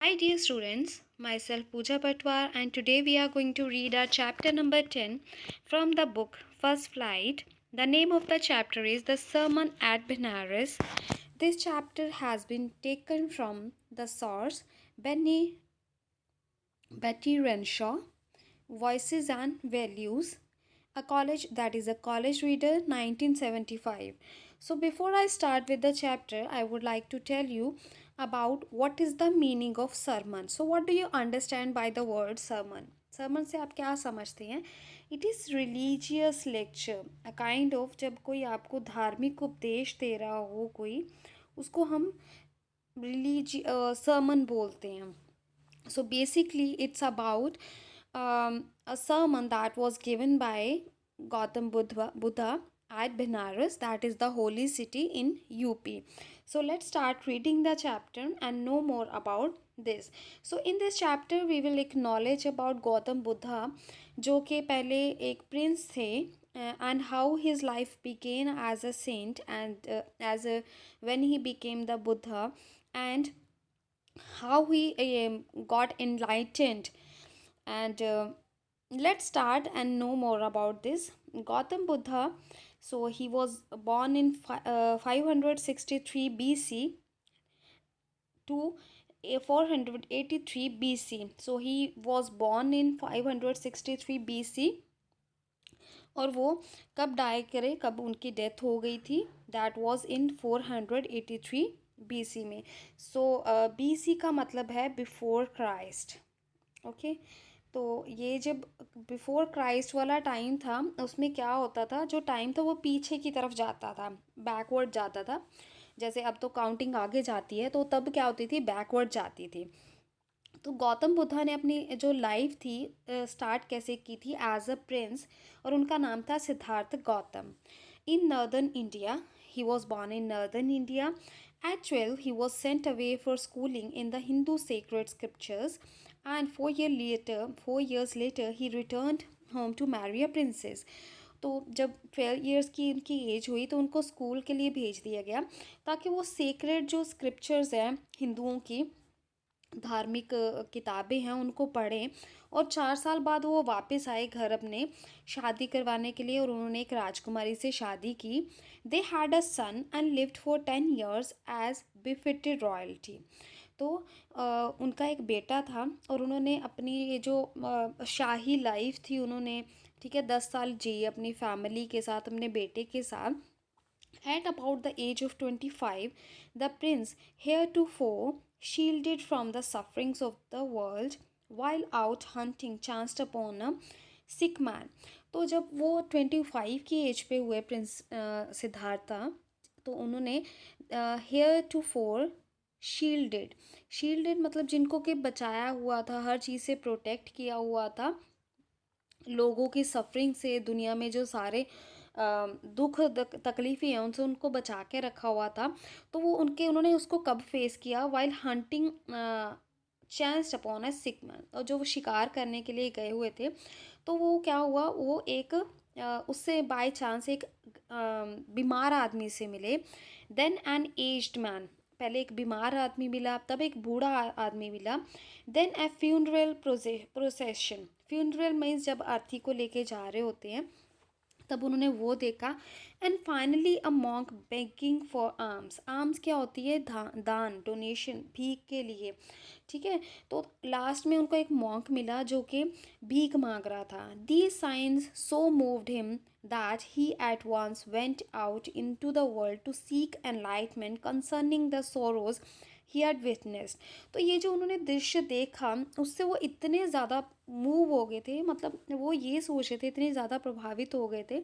Hi, dear students. Myself Pooja Patwar, and today we are going to read our chapter number 10 from the book First Flight. The name of the chapter is The Sermon at Benares. This chapter has been taken from the source Betty Renshaw, Voices and Values, a college reader 1975. So before I start with the chapter, I would like to tell you about what is the meaning of sermon. So what do you understand by the word sermon? sermon से आप क्या समझते हैं? It is religious lecture, a kind of जब कोई आपको धार्मिक उपदेश दे रहा हो कोई, उसको हम sermon बोलते हैं. So basically, it's about a sermon that was given by Buddha at Benares, that is the holy city in UP. So let's start reading the chapter and know more about this. So in this chapter, we will acknowledge about Gautam Buddha, जो कि पहले एक Prince थे, and how his life began as a saint and as a when he became the Buddha, and how he got enlightened. And let's start and know more about this. Gautam Buddha, so he was born in 563 BC to 483 BC. So he was born in 563 BC, और वो कब die करे, कब उनकी death हो गई थी, that was in 483 BC में. सो BC का मतलब है बिफोर क्राइस्ट. ओके, तो ये जब बिफोर क्राइस्ट वाला टाइम था, उसमें क्या होता था, जो टाइम था वो पीछे की तरफ जाता था, बैकवर्ड जाता था. जैसे अब तो काउंटिंग आगे जाती है, तो तब क्या होती थी, बैकवर्ड जाती थी. तो गौतम बुद्धा ने अपनी जो लाइफ थी स्टार्ट कैसे की थी, एज अ प्रिंस, और उनका नाम था Siddhartha Gautam. In northern India, he was born in northern India. At 12 he was sent away for schooling in the Hindu sacred scriptures, and 4 years later he returned home to marry a princess. तो जब 12 years की उनकी as हुई, तो उनको school के लिए भेज दिया गया, ताकि वो सेक्रेड जो स्क्रिप्चर्स हैं हिंदुओं की, धार्मिक किताबें हैं, उनको पढ़ें. और 4 साल बाद वो वापस आए घर अपने शादी करवाने के लिए, और उन्होंने एक राजकुमारी से शादी की. They had a son and lived for 10 years as befitted royalty. तो उनका एक बेटा था, और उन्होंने अपनी ये जो शाही लाइफ थी, उन्होंने, ठीक है, 10 साल जी अपनी फैमिली के साथ, अपने बेटे के साथ. At about the age of 25, the prince, heretofore shielded from the sufferings of the world, while out hunting, chanced upon a sick man. तो जब वो 25 की एज पे हुए प्रिंस सिद्धार्था, तो उन्होंने हेयर शील्डेड, मतलब जिनको कि बचाया हुआ था, हर चीज़ से प्रोटेक्ट किया हुआ था, लोगों की सफरिंग से, दुनिया में जो सारे दुख तकलीफ़ें हैं उनसे उनको बचा के रखा हुआ था. तो वो उन्होंने उसको कब फेस किया, while hunting chance upon a sick man. और जो वो शिकार करने के लिए गए हुए थे, तो वो क्या हुआ, वो एक उससे बाय चांस एक बीमार आदमी से मिले. देन एन एज्ड मैन, पहले एक बीमार आदमी मिला, तब एक बूढ़ा आदमी मिला. देन ए फ्यूनरल प्रोसेशन, फ्यूनरल मीन्स जब अर्थी को लेके जा रहे होते हैं, तब उन्होंने वो देखा. And finally a monk begging for arms. Arms क्या होती है, दान, डोनेशन, भीख के लिए, ठीक है. तो लास्ट में उनको एक मॉन्क मिला जो कि भीख मांग रहा था. दी साइंस so moved him that he at once went out into the world to seek enlightenment concerning the sorrows he had witnessed. तो ये जो उन्होंने दृश्य देखा, उससे वो इतने ज़्यादा मूव हो गए थे, मतलब वो ये सोच रहे थे, इतने ज़्यादा प्रभावित हो गए थे,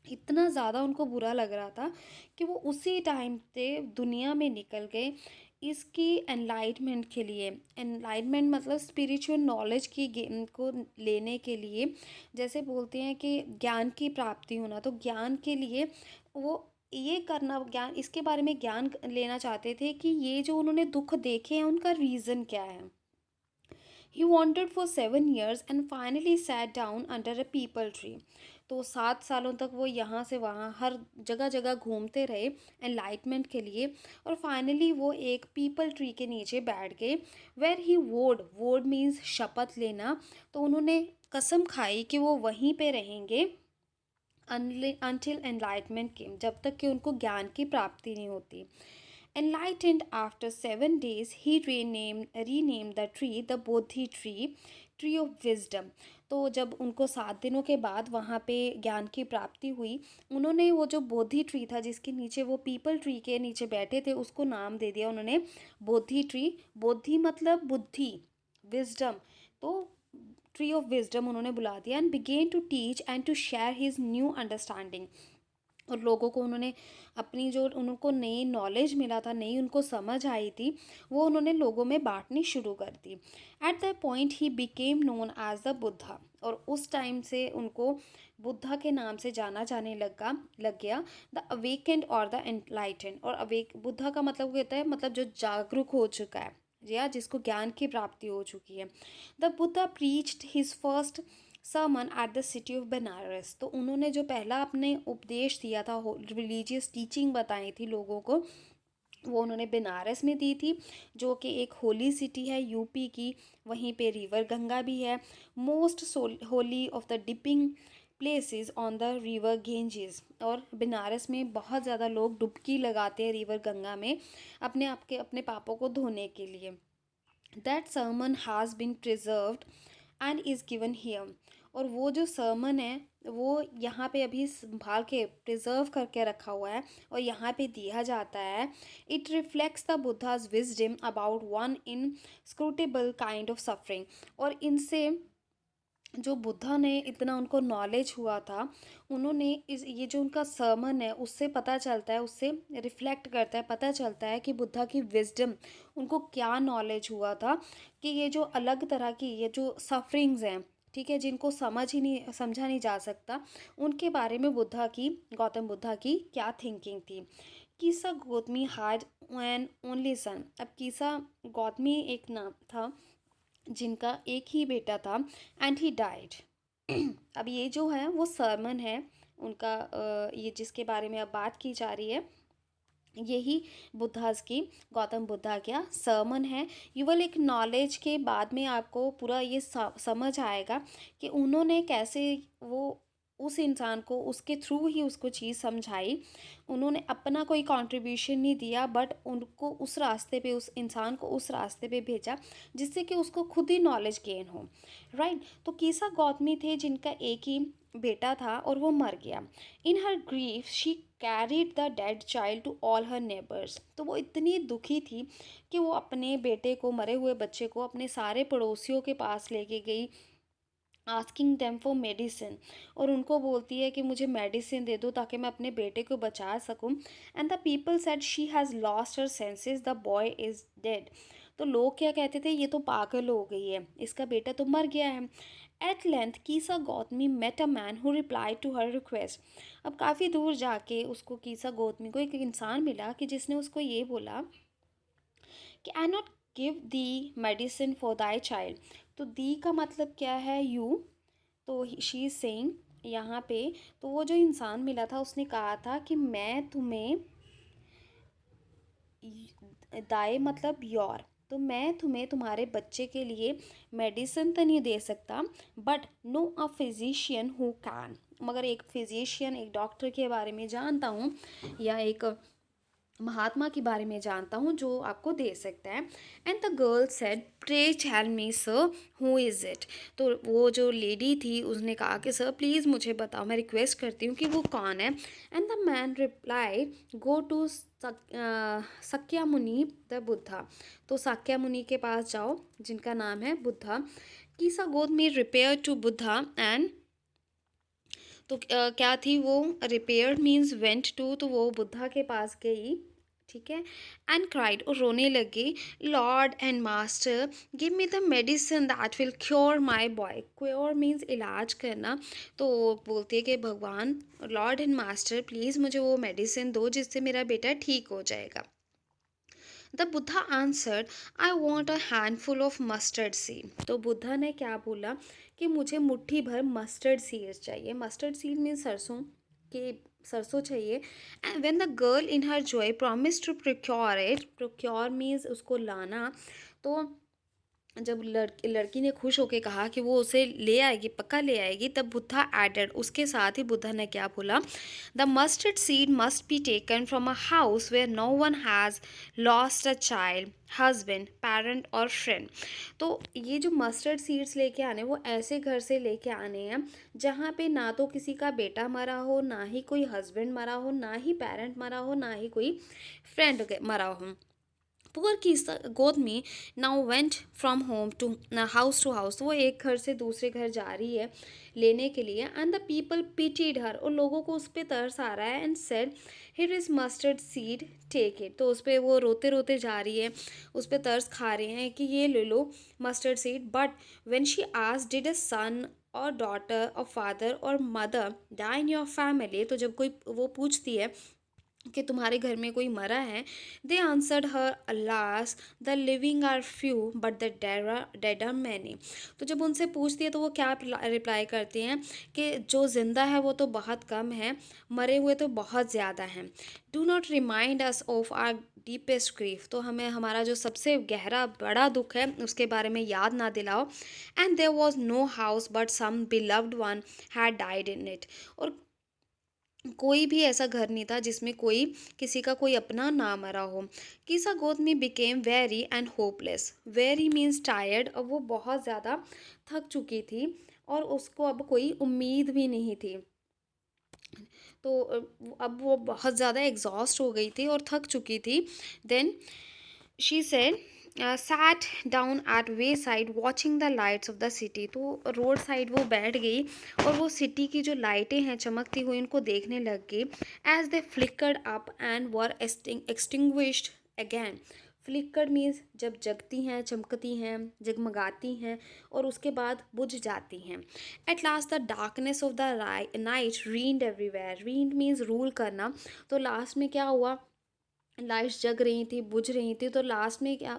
इतना ज़्यादा उनको बुरा लग रहा था, कि वो उसी टाइम पे दुनिया में निकल गए इसकी एनलाइटमेंट के लिए. एनलाइटमेंट मतलब स्पिरिचुअल नॉलेज की को लेने के लिए, जैसे बोलते हैं कि ज्ञान की प्राप्ति होना, तो ज्ञान के लिए वो ये करना, ज्ञान, इसके बारे में ज्ञान लेना चाहते थे कि ये जो उन्होंने दुख देखे हैं उनका रीज़न क्या है, ही wandered for 7 years and finally sat down under a people tree. तो 7 सालों तक वो यहाँ से वहाँ हर जगह जगह घूमते रहे एनलाइटमेंट के लिए, और फाइनली वो एक पीपल ट्री के नीचे बैठ गए, वेर ही वोड मीन्स शपथ लेना। तो उन्होंने कसम खाई कि वो वहीं पे रहेंगे until enlightenment came, जब तक कि उनको ज्ञान की प्राप्ति नहीं होती। Enlightened after 7 days, he renamed the tree the Bodhi tree, tree of wisdom. तो जब उनको 7 दिनों के बाद वहाँ पे ज्ञान की प्राप्ति हुई, उन्होंने वो जो बोधि ट्री था जिसके नीचे वो पीपल ट्री के नीचे बैठे थे, उसको नाम दे दिया उन्होंने बोधि ट्री। बोधि मतलब बुद्धि, विजडम, तो ट्री ऑफ विजडम उन्होंने बुला दिया। And began to teach and to share his new understanding, और लोगों को उन्होंने अपनी जो उनको नई नॉलेज मिला था, नई उनको समझ आई थी, वो उन्होंने लोगों में बांटनी शुरू कर दी। At the point he became known as the Buddha, और उस टाइम से उनको बुद्धा के नाम से जाना जाने लग गया। द अवेकेंड और द एनलाइटेंड, और अवेक बुद्धा का मतलब कहता है मतलब जो जागरूक हो चुका है, या जिसको ज्ञान की प्राप्ति हो चुकी है। The Buddha preached his first sermon at the city of Banaras, तो उन्होंने जो पहला अपने उपदेश दिया था, रिलीजियस टीचिंग बताई थी लोगों को, वो उन्होंने बनारस में दी थी, जो कि एक होली सिटी है यूपी की। वहीं पे रिवर गंगा भी है, most Holi of the dipping places on the river Ganges, और बनारस में बहुत ज़्यादा लोग डुबकी लगाते हैं रिवर गंगा में अपने पापों को धोने के लिए। That sermon has been preserved and is given here, और वो जो sermon है वो यहाँ पे अभी संभाल के प्रिजर्व करके रखा हुआ है और यहाँ पे दिया जाता है। It reflects the Buddha's wisdom about one inscrutable kind of suffering, और इनसे जो बुद्धा ने इतना उनको नॉलेज हुआ था, उन्होंने इस ये जो उनका सरमन है उससे पता चलता है, उससे रिफ्लेक्ट करता है, पता चलता है कि बुद्धा की विजडम, उनको क्या नॉलेज हुआ था कि ये जो अलग तरह की ये जो सफरिंग्स हैं, ठीक है, जिनको समझा नहीं जा सकता, उनके बारे में गौतम बुद्धा की क्या थिंकिंग थी। Kisa Gotami had an only son, अब कीसा गौतमी एक नाम था जिनका एक ही बेटा था, एंड ही डाइड। अब ये जो है वो सरमन है उनका, ये जिसके बारे में अब बात की जा रही है, यही बुद्धास की गौतम बुद्धा का सरमन है। युवल एक नॉलेज के बाद में आपको पूरा ये समझ आएगा कि उन्होंने कैसे वो उस इंसान को उसके थ्रू ही उसको चीज़ समझाई। उन्होंने अपना कोई कंट्रीब्यूशन नहीं दिया, बट उनको उस रास्ते पे, उस इंसान को उस रास्ते पे भेजा जिससे कि उसको खुद ही नॉलेज गेन हो, राइट। तो कीसा गौतमी थे जिनका एक ही बेटा था और वो मर गया। In her grief she carried the dead child to all her neighbours, तो वो इतनी दुखी थी कि वो अपने बेटे को, मरे हुए बच्चे को अपने सारे पड़ोसियों के पास लेके गई, आस्किंग देम फॉर मेडिसिन, और उनको बोलती है कि मुझे मेडिसिन दे दो ताकि मैं अपने बेटे को बचा सकूं। And the people said she has lost her senses, the boy is dead, तो लोग क्या कहते थे, ये तो पागल हो गई है, इसका बेटा तो मर गया है। At length Kisa Gotami met a man who reply to her request, अब काफ़ी दूर जाके उसको कीसा गौतमी को एक इंसान मिला कि जिसने उसको ये बोला कि I not give the medicine for thy child, तो दी का मतलब क्या है, यू, तो शी इज़ सेइंग यहाँ पे, तो वो जो इंसान मिला था उसने कहा था कि मैं तुम्हें, दाए मतलब योर, तो मैं तुम्हें तुम्हारे बच्चे के लिए मेडिसिन तो नहीं दे सकता, but know a physician who can, मगर एक फिजिशियन, एक डॉक्टर के बारे में जानता हूँ, या एक महात्मा के बारे में जानता हूँ जो आपको दे सकता है। And the girl said pray tell me sir who is it, तो वो जो लेडी थी उसने कहा कि सर प्लीज़ मुझे बताओ, मैं रिक्वेस्ट करती हूँ कि वो कौन है। And the man reply go to Sakya Muni the Buddha, तो साक्या मुनि के पास जाओ जिनका नाम है बुद्धा। कीसा गोद में रिपेयर टू बुद्धा एंड, तो क्या थी वो, रिपेयर मीन्स वेंट टू, तो वो बुद्धा के पास गई, ठीक है। एंड क्राइड, और रोने लगी, Lord and master give me the medicine that will cure my boy, cure means इलाज करना, तो बोलती है कि भगवान, लॉर्ड एंड मास्टर प्लीज़ मुझे वो मेडिसिन दो जिससे मेरा बेटा ठीक हो जाएगा। The Buddha answered, I want a handful of mustard seed. तो बुद्धा ने क्या बोला कि मुझे मुट्ठी भर मस्टर्ड सीड्स चाहिए। मस्टर्ड सीड मीन सरसों के, सरसों चाहिए। And when the girl in her joy promise to procure it, procure means उसको लाना, तो जब लड़की ने खुश होके कहा कि वो उसे ले आएगी, पक्का ले आएगी, तब बुद्धा एडेड, उसके साथ ही बुद्धा ने क्या बोला, the mustard seed must be taken from a house where no one has lost a child, husband, parent और फ्रेंड। तो ये जो मस्टर्ड सीड्स लेके आने, वो ऐसे घर से लेके आने हैं जहाँ पे ना तो किसी का बेटा मरा हो, ना ही कोई हस्बैंड मरा हो, ना ही पेरेंट मरा हो, ना ही कोई फ्रेंड मरा हो। पुअर की गोद में now went from home to to house, वो एक घर से दूसरे घर जा रही है लेने के लिए। And the people pitied her, और लोगों को उस पर तरस आ रहा है। And said, here is mustard seed, take it. तो उस पर वो रोते रोते जा रही है, उस पर तरस खा रहे हैं कि ये ले लो mustard seed. But when she asked, did a son or daughter or father or mother die in your family, तो जब कोई वो पूछती है कि तुम्हारे घर में कोई मरा है, they answered her, alas the living are few but the dead are many. तो जब उनसे पूछती है तो वो क्या रिप्लाई करती हैं कि जो ज़िंदा है वो तो बहुत कम है, मरे हुए तो बहुत ज़्यादा हैं। Do not remind us of our deepest grief, तो हमें हमारा जो सबसे गहरा बड़ा दुख है उसके बारे में याद ना दिलाओ। And there was no house but some beloved one had died in it, और कोई भी ऐसा घर नहीं था जिसमें कोई किसी का कोई अपना ना मरा हो। Kisa Gotami became weary and hopeless, weary means tired, अब वो बहुत ज़्यादा थक चुकी थी और उसको अब कोई उम्मीद भी नहीं थी। तो अब वो बहुत ज़्यादा एग्जॉस्ट हो गई थी और थक चुकी थी। Then she said, sat down at bay side watching the lights off the city, तो रोड साइड वो बैठ गई और वो सिटी की जो लाइटें हैं चमकती हुई उनको देखने लग गई। As they flickered up and were extinguished again. Flickered means जब जगती हैं, चमकती हैं, जगमगाती हैं और उसके बाद बुझ जाती हैं। At last the darkness of the night reigned everywhere, reigned means rule करना। तो लास्ट में क्या हुआ, लाइट्स जग रही थी, बुझ रही थी, तो लास्ट में क्या,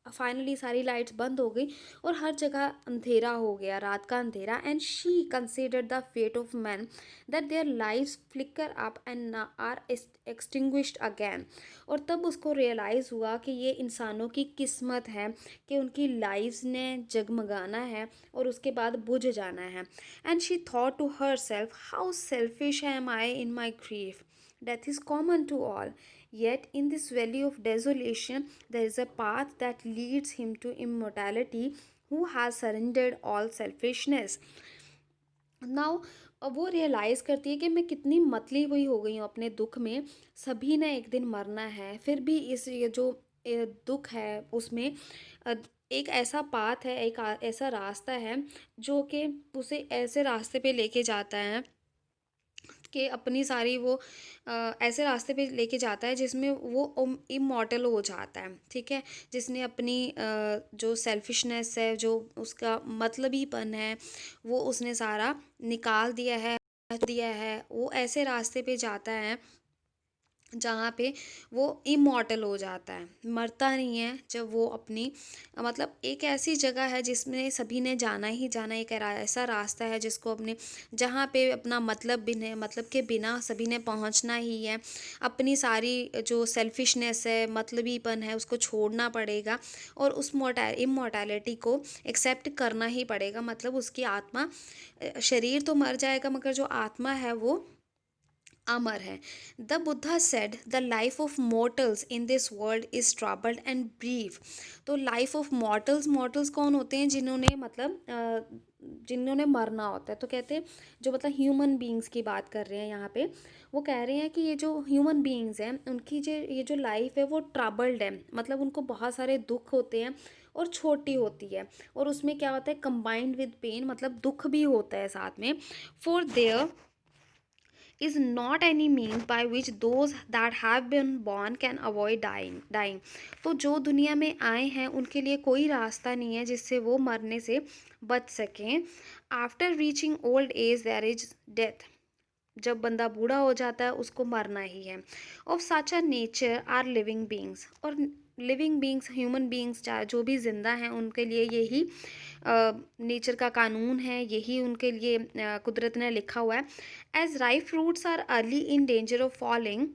फाइनली सारी लाइट्स बंद हो गई और हर जगह अंधेरा हो गया, रात का अंधेरा। And she considered the fate of man that their lives flicker up and are extinguished again. और तब उसको रियलाइज़ हुआ कि ये इंसानों की किस्मत है कि उनकी लाइव्स ने जगमगाना है और उसके बाद बुझ जाना है। And she thought to herself, how selfish am I in my grief, death is common to all. Yet, in this valley of desolation, there is a path that leads him to immortality who has surrendered all selfishness. Now अब वो realise करती है कि मैं कितनी मतली हुई हो गई हूँ अपने दुख में। सभी ने एक दिन मरना है, फिर भी इस ये जो दुख है उसमें अ, एक ऐसा पाथ है, एक ऐसा रास्ता है जो कि उसे ऐसे रास्ते पे लेके जाता है कि अपनी सारी वो ऐसे रास्ते पे लेके जाता है जिसमें वो इमॉर्टल हो जाता है, ठीक है। जिसने अपनी जो सेल्फिशनेस है, जो उसका मतलबीपन है, वो उसने सारा निकाल दिया है, वो ऐसे रास्ते पे जाता है जहाँ पे वो इमॉर्टल हो जाता है, मरता नहीं है। जब वो अपनी मतलब एक ऐसी जगह है जिसमें सभी ने जाना ही जाना, एक ऐसा रास्ता है जिसको अपने, जहाँ पे अपना मतलब भी नहीं, मतलब के बिना सभी ने पहुँचना ही है। अपनी सारी जो सेल्फिशनेस है, मतलबीपन है, उसको छोड़ना पड़ेगा और उस इमॉर्टैलिटी को एक्सेप्ट करना ही पड़ेगा। मतलब उसकी आत्मा, शरीर तो मर जाएगा मगर जो आत्मा है वो अमर है। The Buddha said, the life of mortals in this world is troubled and brief. तो लाइफ ऑफ मॉर्टल्स, मॉर्टल्स कौन होते हैं, जिन्होंने मतलब जिन्होंने मरना होता है। तो कहते हैं जो मतलब ह्यूमन बींग्स की बात कर रहे हैं यहाँ पे, वो कह रहे हैं कि ये जो ह्यूमन बींग्स हैं उनकी जो ये जो लाइफ है वो ट्रबल्ड है, मतलब उनको बहुत सारे दुख होते हैं और छोटी होती है। और उसमें क्या होता है, कंबाइंड विद पेन, मतलब दुख भी होता है साथ में। For their is not any means by which those that have been born can avoid dying। तो जो दुनिया में आए हैं उनके लिए कोई रास्ता नहीं है जिससे वो मरने से बच सकें। After reaching old age there is death, जब बंदा बूढ़ा हो जाता है उसको मरना ही है। Of such a nature are living beings, और लिविंग बींग्स, ह्यूमन बींग्स, जो भी जिंदा हैं, उनके लिए यही नेचर का कानून है, यही उनके लिए कुदरत ने लिखा हुआ है। As ripe fruits are early in danger of falling,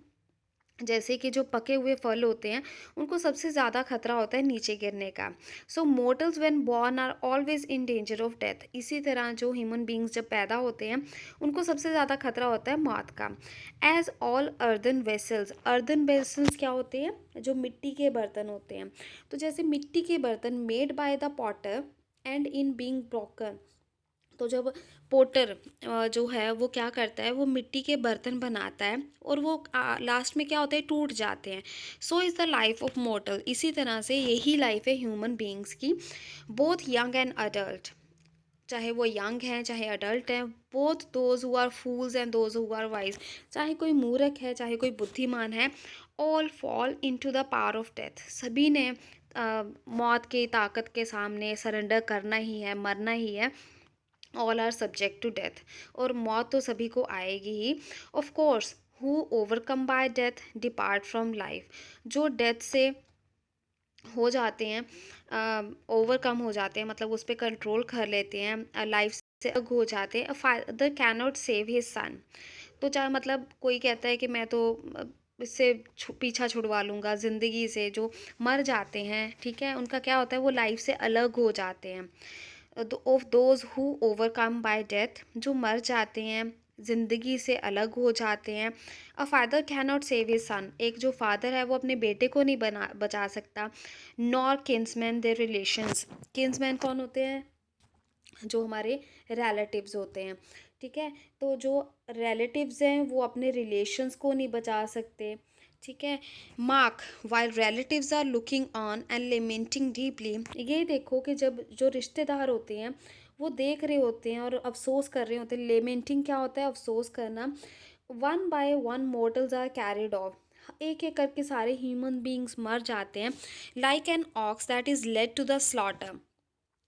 जैसे कि जो पके हुए फल होते हैं उनको सबसे ज़्यादा खतरा होता है नीचे गिरने का। So mortals when born are always in danger of death, इसी तरह जो ह्यूमन बींग्स जब पैदा होते हैं उनको सबसे ज़्यादा खतरा होता है मौत का। As all earthen vessels, earthen vessels क्या होते हैं, जो मिट्टी के बर्तन होते हैं। तो जैसे मिट्टी के बर्तन made by the Potter and in being broken, तो जब पोटर जो है वो क्या करता है, वो मिट्टी के बर्तन बनाता है और वो लास्ट में क्या होता है, टूट जाते हैं। So is the life of mortal, इसी तरह से यही लाइफ है ह्यूमन बींग्स की, बोथ यंग एंड अडल्ट, चाहे वो यंग हैं चाहे अडल्ट हैं, both those who are fools and those who are wise, चाहे कोई मूर्ख है चाहे कोई बुद्धिमान है, all fall into the power of death, सभी ने मौत की ताकत के सामने सरेंडर करना ही है, मरना ही है। All are subject to death, और मौत तो सभी को आएगी ही। Of course who overcome by death depart from life, जो डेथ से हो जाते हैं, ओवरकम हो जाते हैं, मतलब उस पर कंट्रोल कर लेते हैं, लाइफ से अलग हो जाते हैं। A father cannot save his son, तो चाहे मतलब कोई कहता है कि मैं तो इससे पीछा छुड़वा लूँगा ज़िंदगी से, जो मर जाते हैं, ठीक है, उनका क्या होता है, वो लाइफ से अलग हो जाते हैं। Of those who overcome by death, जो मर जाते हैं, ज़िंदगी से अलग हो जाते हैं। A father can not save his son, एक जो फादर है वो अपने बेटे को नहीं बचा सकता। Nor kinsman their relations, kinsman कौन होते हैं, जो हमारे रिलेटिव्स होते हैं, ठीक है। तो जो रिलेटिव्स हैं वो अपने रिलेशंस को नहीं बचा सकते, ठीक है। Mark while relatives are looking on and lamenting deeply, ये देखो कि जब जो रिश्तेदार होते हैं वो देख रहे होते हैं और अफसोस कर रहे होते हैं। लेमेंटिंग क्या होता है, अफसोस करना। One by one mortals are carried off, एक एक करके सारे ह्यूमन बींग्स मर जाते हैं। Like an ox that is led to the slaughter,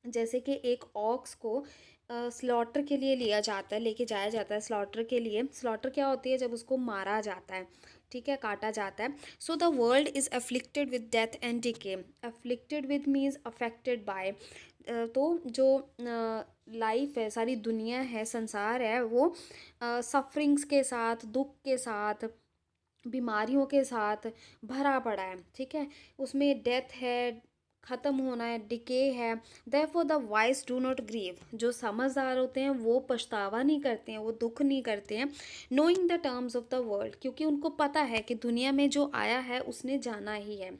जैसे कि एक ऑक्स को स्लॉटर के लिए लिया जाता है, लेके जाया जाता है स्लॉटर के लिए। स्लॉटर क्या होती है, जब उसको मारा जाता है, ठीक है, काटा जाता है। So the world is afflicted with death and decay, afflicted with means affected by, तो जो लाइफ है, सारी दुनिया है, संसार है, वो सफरिंग्स के साथ, दुख के साथ, बीमारियों के साथ भरा पड़ा है, ठीक है। उसमें डेथ है, ख़त्म होना है, डिके है। Therefore the wise do not grieve, जो समझदार होते हैं वो पछतावा नहीं करते हैं, वो दुख नहीं करते हैं। Knowing the terms of the world, क्योंकि उनको पता है कि दुनिया में जो आया है उसने जाना ही है।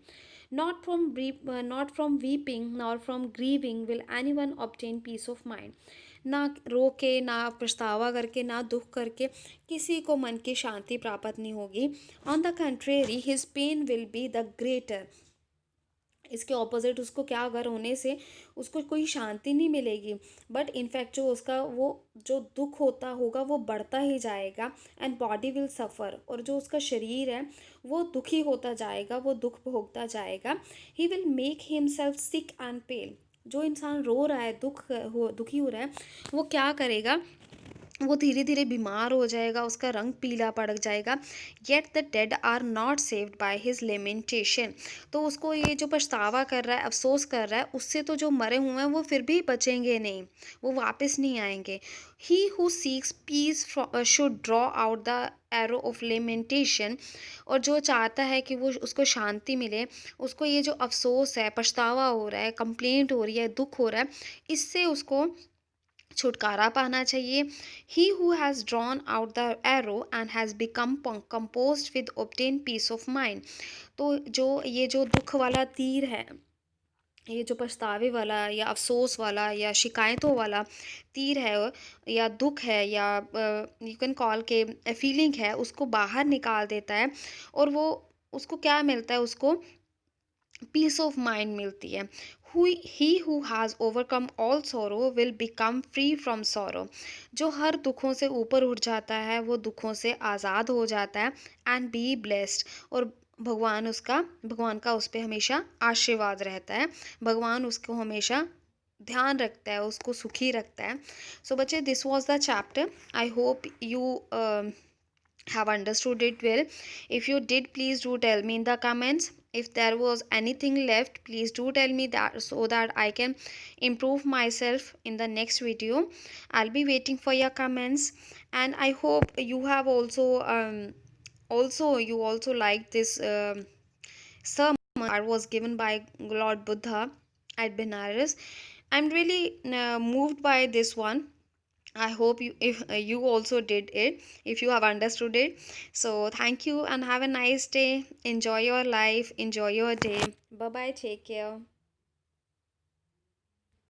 Not from weeping nor from grieving will any one obtain peace of mind, ना रो के, ना पछतावा करके, ना दुख करके किसी को मन की शांति प्राप्त नहीं होगी। On the contrary his pain will be the greater, इसके ऑपोजिट उसको क्या, अगर होने से उसको कोई शांति नहीं मिलेगी, बट इनफैक्ट जो उसका वो जो दुख होता होगा वो बढ़ता ही जाएगा। एंड बॉडी विल सफ़र, और जो उसका शरीर है वो दुखी होता जाएगा, वो दुख भोगता जाएगा। He will make himself sick and pale, जो इंसान रो रहा है, दुखी हो रहा है, वो क्या करेगा, वो धीरे धीरे बीमार हो जाएगा, उसका रंग पीला पड़ जाएगा। Yet the dead are not saved by his lamentation, तो उसको ये जो पछतावा कर रहा है, अफसोस कर रहा है, उससे तो जो मरे हुए हैं वो फिर भी बचेंगे नहीं, वो वापस नहीं आएंगे। He who seeks peace should draw out the arrow of lamentation, और जो चाहता है कि वो उसको शांति मिले, उसको ये जो अफसोस है, पछतावा हो रहा है, कंप्लेंट हो रही है, दुख हो रहा है, इससे उसको छुटकारा पाना चाहिए। He who has drawn out the arrow and has become composed with obtain peace of mind, तो जो ये जो दुख वाला तीर है, ये जो पछतावे वाला या अफसोस वाला या शिकायतों वाला तीर है, या दुख है, या यू कैन कॉल के फीलिंग है, उसको बाहर निकाल देता है। और वो उसको क्या मिलता है, उसको पीस ऑफ माइंड मिलती है। He who has overcome all sorrow will become free from sorrow, जो हर दुखों से ऊपर उठ जाता है वो दुखों से आज़ाद हो जाता है। एंड बी ब्लेस्ड, और भगवान का उस पर हमेशा आशीर्वाद रहता है, भगवान उसको हमेशा ध्यान रखता है, उसको सुखी रखता है। सो बच्चे, this was the chapter. I hope you have understood it well. If you did, please do tell me in the comments. If there was anything left, please do tell me that so that I can improve myself in the next video. I'll be waiting for your comments, and I hope you have also you also like this sermon that was given by Lord Buddha at Benares. I'm really moved by this one. I hope you, if you also did it, if you have understood it. So thank you and have a nice day. Enjoy your life, enjoy your day. Bye bye, take care.